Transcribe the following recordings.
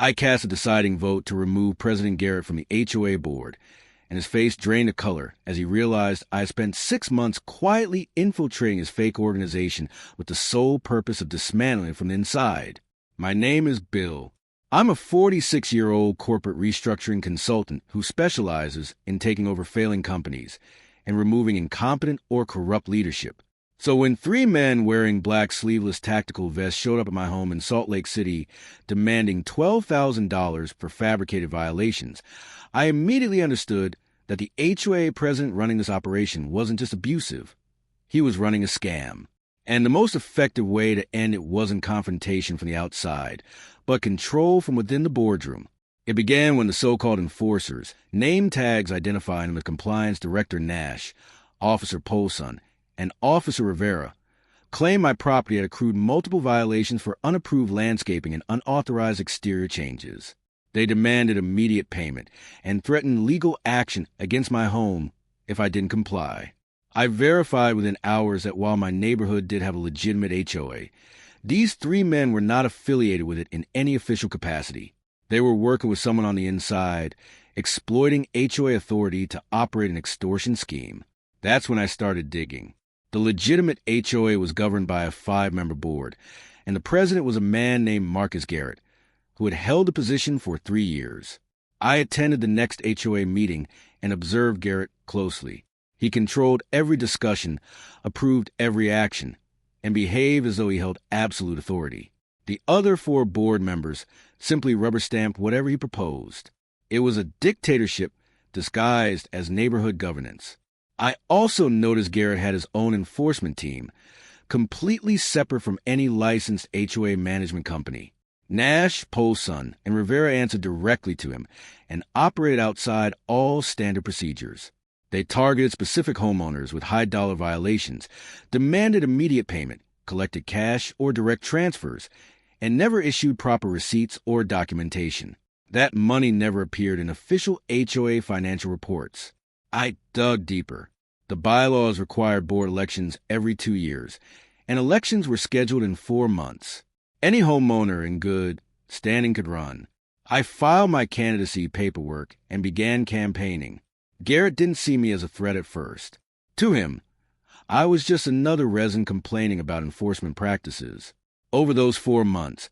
I cast a deciding vote to remove President Garrett from the HOA board, and his face drained of color as he realized I spent 6 months quietly infiltrating his fake organization with the sole purpose of dismantling it from the inside. My name is Bill. I'm a 46-year-old corporate restructuring consultant who specializes in taking over failing companies and removing incompetent or corrupt leadership. So when 3 men wearing black sleeveless tactical vests showed up at my home in Salt Lake City demanding $12,000 for fabricated violations, I immediately understood that the HOA president running this operation wasn't just abusive. He was running a scam. And the most effective way to end it wasn't confrontation from the outside, but control from within the boardroom. It began when the so-called enforcers, name tags identifying them as Compliance Director Nash, Officer Polson, and Officer Rivera, claimed my property had accrued multiple violations for unapproved landscaping and unauthorized exterior changes. They demanded immediate payment and threatened legal action against my home if I didn't comply. I verified within hours that while my neighborhood did have a legitimate HOA, these 3 men were not affiliated with it in any official capacity. They were working with someone on the inside, exploiting HOA authority to operate an extortion scheme. That's when I started digging. The legitimate HOA was governed by a 5-member board, and the president was a man named Marcus Garrett, who had held the position for 3 years. I attended the next HOA meeting and observed Garrett closely. He controlled every discussion, approved every action, and behaved as though he held absolute authority. The other 4 board members simply rubber-stamped whatever he proposed. It was a dictatorship disguised as neighborhood governance. I also noticed Garrett had his own enforcement team, completely separate from any licensed HOA management company. Nash, Polson, and Rivera answered directly to him and operated outside all standard procedures. They targeted specific homeowners with high-dollar violations, demanded immediate payment, collected cash or direct transfers, and never issued proper receipts or documentation. That money never appeared in official HOA financial reports. I dug deeper. The bylaws required board elections every 2 years, and elections were scheduled in 4 months. Any homeowner in good standing could run. I filed my candidacy paperwork and began campaigning. Garrett didn't see me as a threat at first. To him, I was just another resident complaining about enforcement practices. Over those 4 months,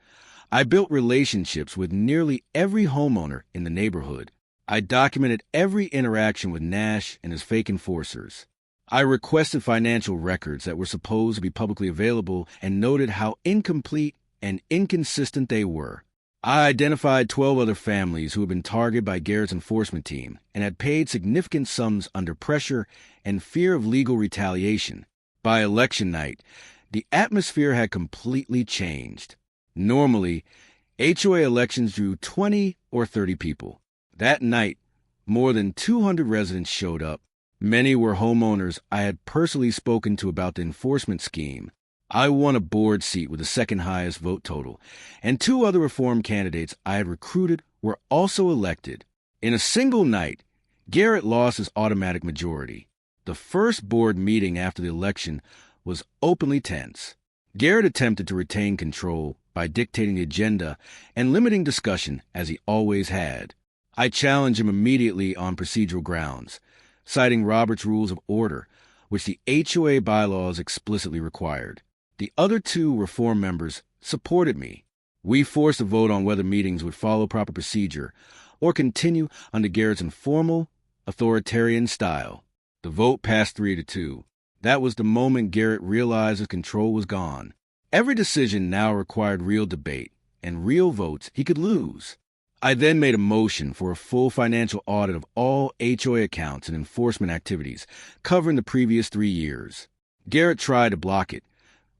I built relationships with nearly every homeowner in the neighborhood. I documented every interaction with Nash and his fake enforcers. I requested financial records that were supposed to be publicly available and noted how incomplete and inconsistent they were. I identified 12 other families who had been targeted by Garrett's enforcement team and had paid significant sums under pressure and fear of legal retaliation. By election night, the atmosphere had completely changed. Normally, HOA elections drew 20 or 30 people. That night, more than 200 residents showed up. Many were homeowners I had personally spoken to about the enforcement scheme. I won a board seat with the second highest vote total, and 2 other reform candidates I had recruited were also elected. In a single night, Garrett lost his automatic majority. The first board meeting after the election was openly tense. Garrett attempted to retain control by dictating the agenda and limiting discussion as he always had. I challenged him immediately on procedural grounds, citing Robert's Rules of Order, which the HOA bylaws explicitly required. The other 2 reform members supported me. We forced a vote on whether meetings would follow proper procedure or continue under Garrett's informal, authoritarian style. The vote passed 3-2. That was the moment Garrett realized his control was gone. Every decision now required real debate and real votes he could lose. I then made a motion for a full financial audit of all HOA accounts and enforcement activities covering the previous 3 years. Garrett tried to block it,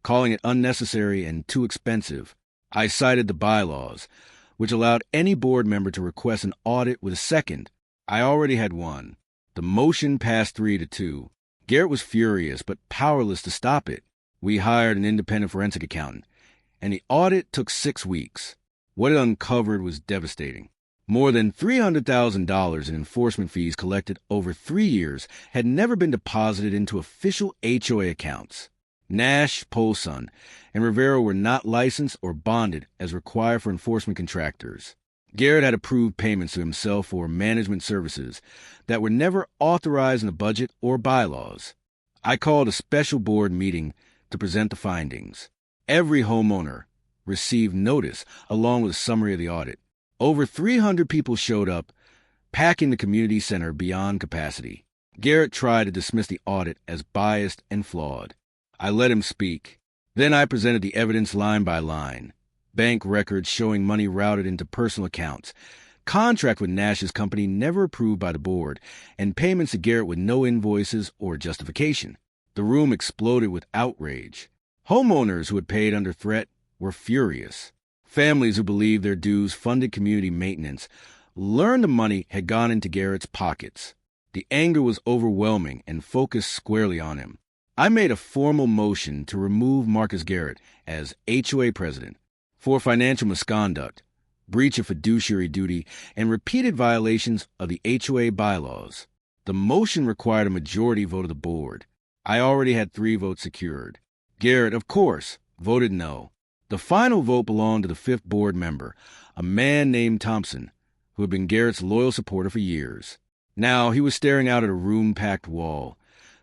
calling it unnecessary and too expensive. I cited the bylaws, which allowed any board member to request an audit with a second. I already had one. The motion passed 3-2. Garrett was furious but powerless to stop it. We hired an independent forensic accountant, and the audit took 6 weeks. What it uncovered was devastating. More than $300,000 in enforcement fees collected over 3 years had never been deposited into official HOA accounts. Nash, Polson, and Rivera were not licensed or bonded as required for enforcement contractors. Garrett had approved payments to himself for management services that were never authorized in the budget or bylaws. I called a special board meeting to present the findings. Every homeowner received notice along with a summary of the audit. Over 300 people showed up, packing the community center beyond capacity. Garrett tried to dismiss the audit as biased and flawed. I let him speak. Then I presented the evidence line by line. Bank records showing money routed into personal accounts, contract with Nash's company never approved by the board, and payments to Garrett with no invoices or justification. The room exploded with outrage. Homeowners who had paid under threat were furious. Families who believed their dues funded community maintenance learned the money had gone into Garrett's pockets. The anger was overwhelming and focused squarely on him. I made a formal motion to remove Marcus Garrett as HOA president for financial misconduct, breach of fiduciary duty, and repeated violations of the HOA bylaws. The motion required a majority vote of the board. I already had 3 votes secured. Garrett, of course, voted no. The final vote belonged to the 5th board member, a man named Thompson, who had been Garrett's loyal supporter for years. Now he was staring out at a room-packed wall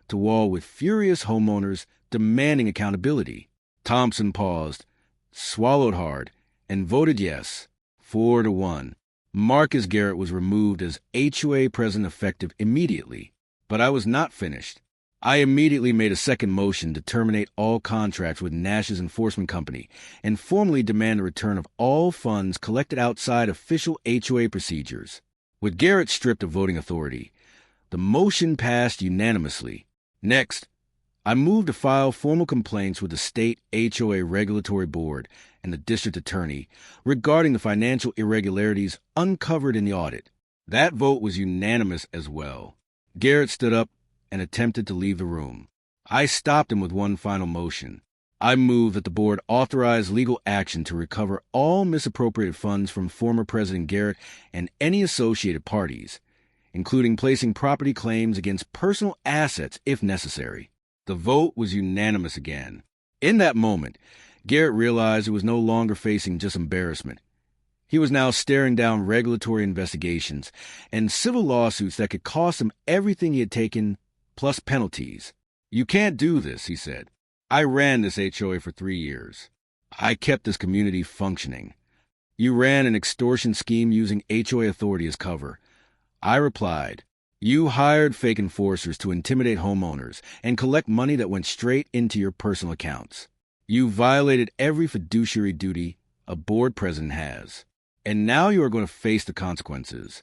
to wall with furious homeowners demanding accountability. Thompson paused, swallowed hard, and voted yes, 4-1. Marcus Garrett was removed as HOA president effective immediately. But I was not finished. I immediately made a second motion to terminate all contracts with Nash's enforcement company and formally demand the return of all funds collected outside official HOA procedures. With Garrett stripped of voting authority, the motion passed unanimously. Next, I moved to file formal complaints with the state HOA regulatory board and the district attorney regarding the financial irregularities uncovered in the audit. That vote was unanimous as well. Garrett stood up and attempted to leave the room. I stopped him with one final motion. I moved that the board authorize legal action to recover all misappropriated funds from former President Garrett and any associated parties, including placing property claims against personal assets if necessary. The vote was unanimous again. In that moment, Garrett realized he was no longer facing just embarrassment. He was now staring down regulatory investigations and civil lawsuits that could cost him everything he had taken, plus penalties. "You can't do this," he said. "I ran this HOA for 3 years. I kept this community functioning. You ran an extortion scheme using HOA authority as cover." I replied, "You hired fake enforcers to intimidate homeowners and collect money that went straight into your personal accounts. You violated every fiduciary duty a board president has. And now you are going to face the consequences."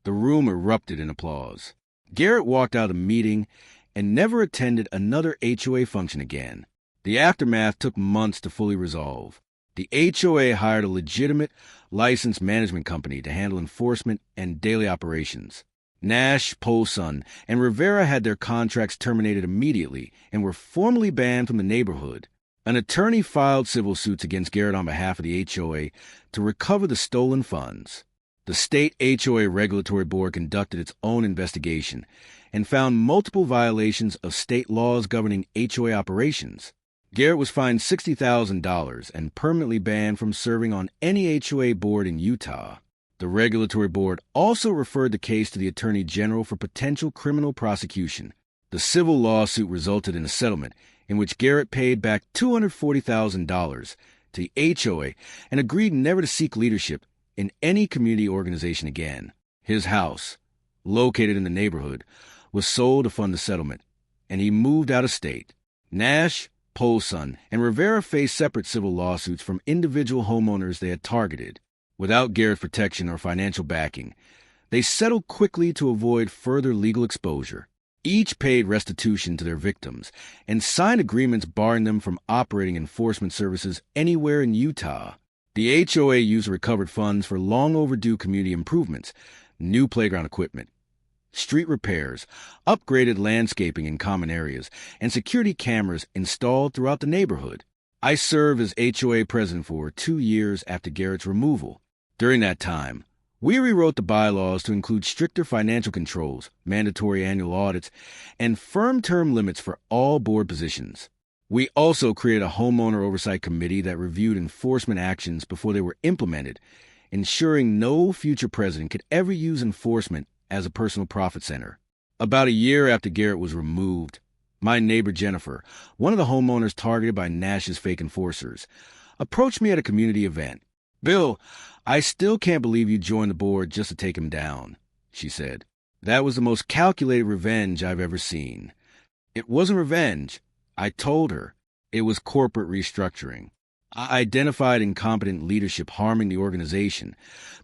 The room erupted in applause. Garrett walked out of the meeting and never attended another HOA function again. The aftermath took months to fully resolve. The HOA hired a legitimate, licensed management company to handle enforcement and daily operations. Nash, Polson, and Rivera had their contracts terminated immediately and were formally banned from the neighborhood. An attorney filed civil suits against Garrett on behalf of the HOA to recover the stolen funds. The state HOA regulatory board conducted its own investigation and found multiple violations of state laws governing HOA operations. Garrett was fined $60,000 and permanently banned from serving on any HOA board in Utah. The regulatory board also referred the case to the Attorney General for potential criminal prosecution. The civil lawsuit resulted in a settlement in which Garrett paid back $240,000 to the HOA and agreed never to seek leadership in any community organization again. His house, located in the neighborhood, was sold to fund the settlement, and he moved out of state. Nash, Polson, and Rivera faced separate civil lawsuits from individual homeowners they had targeted. Without Garrett's protection or financial backing, they settled quickly to avoid further legal exposure. Each paid restitution to their victims and signed agreements barring them from operating enforcement services anywhere in Utah. The HOA used recovered funds for long overdue community improvements, new playground equipment, street repairs, upgraded landscaping in common areas, and security cameras installed throughout the neighborhood. I served as HOA president for 2 years after Garrett's removal. During that time, we rewrote the bylaws to include stricter financial controls, mandatory annual audits, and firm term limits for all board positions. We also created a homeowner oversight committee that reviewed enforcement actions before they were implemented, ensuring no future president could ever use enforcement as a personal profit center. About a year after Garrett was removed, my neighbor Jennifer, one of the homeowners targeted by Nash's fake enforcers, approached me at a community event. "Bill, I still can't believe you joined the board just to take him down," she said. "That was the most calculated revenge I've ever seen." It wasn't revenge, I told her. It was corporate restructuring. I identified incompetent leadership harming the organization,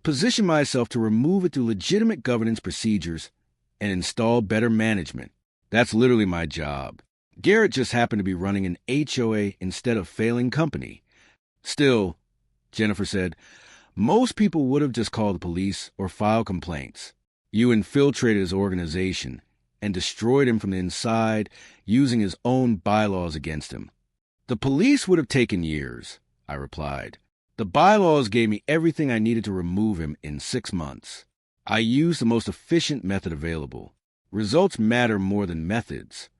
positioned myself to remove it through legitimate governance procedures, and install better management. That's literally my job. Garrett just happened to be running an HOA instead of failing company. Still, Jennifer said, most people would have just called the police or filed complaints. You infiltrated his organization and destroyed him from the inside using his own bylaws against him. "The police would have taken years," I replied. "The bylaws gave me everything I needed to remove him in 6 months. I used the most efficient method available. Results matter more than methods."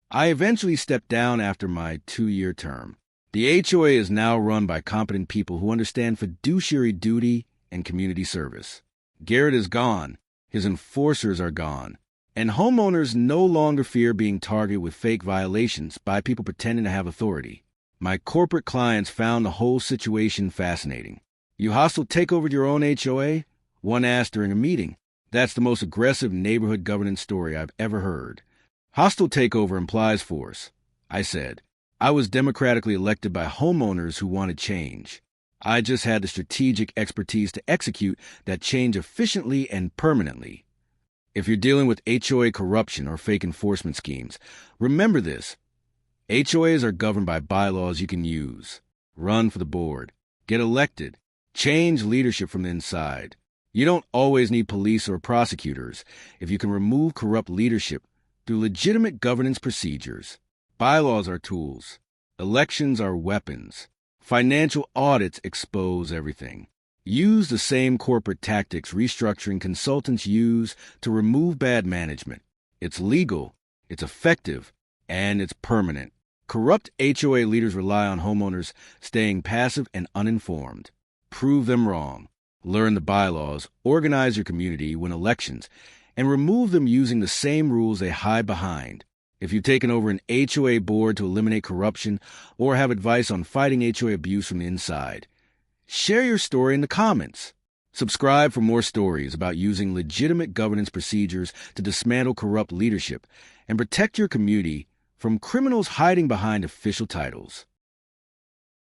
I eventually stepped down after my 2-year term. The HOA is now run by competent people who understand fiduciary duty and community service. Garrett is gone. His enforcers are gone. And homeowners no longer fear being targeted with fake violations by people pretending to have authority. My corporate clients found the whole situation fascinating. "You hostile take over your own HOA?" one asked during a meeting. "That's the most aggressive neighborhood governance story I've ever heard." "Hostile takeover implies force," I said. "I was democratically elected by homeowners who wanted change. I just had the strategic expertise to execute that change efficiently and permanently." If you're dealing with HOA corruption or fake enforcement schemes, remember this. HOAs are governed by bylaws you can use. Run for the board. Get elected. Change leadership from the inside. You don't always need police or prosecutors if you can remove corrupt leadership through legitimate governance procedures. Bylaws are tools. Elections are weapons. Financial audits expose everything. Use the same corporate tactics restructuring consultants use to remove bad management. It's legal, it's effective, and it's permanent. Corrupt HOA leaders rely on homeowners staying passive and uninformed. Prove them wrong. Learn the bylaws, organize your community, win elections, and remove them using the same rules they hide behind. If you've taken over an HOA board to eliminate corruption or have advice on fighting HOA abuse from the inside, share your story in the comments. Subscribe for more stories about using legitimate governance procedures to dismantle corrupt leadership and protect your community from criminals hiding behind official titles.